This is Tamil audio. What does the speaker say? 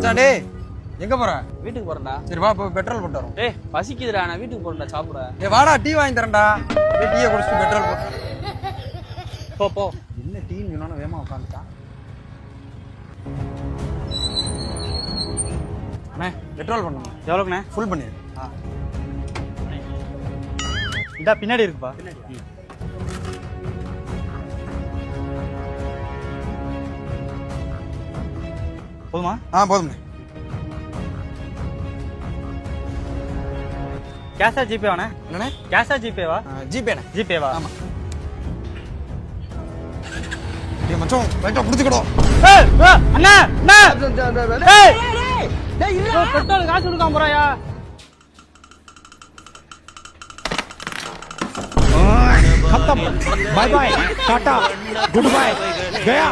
சாண்டே எங்க போற? வீட்டுக்கு போறேன்டா. சரி வா போய் பெட்ரோல் போட்டு வரோம். டேய் பசிக்குதுடா, நான் வீட்டுக்கு போறேன்டா சாப்பிட. ஏய் வாடா டீ வாங்கி தரேன்டா. டேய் டீயை குடிச்சிட்டு பெட்ரோல் போட்டு போ போ. என்ன டீன்னு சொன்னானே வேகமா உட்காந்துட்டான். அண்ணே பெட்ரோல் பண்ணணும். எவ்வளோண்ணே? ஃபுல் பண்ணிடு. இதா பின்னாடி இருக்குப்பா. போதுமா? போதும்ண்ணே. கேஷா ஜிபேவாண்ணே? என்னண்ணே? கேஷா ஜிபேவா? ஜிபேண்ணே. ஜிபேவா? ஆமா. டேய் மச்சான் ரைட்டா புடிச்சுக்கடா. ஏய் அண்ணா அண்ணா ஏய் டேய் இல்ல பெட்ரோல் காசு கொடுக்காம போறாயா? खत्म bye bye tata goodbye गया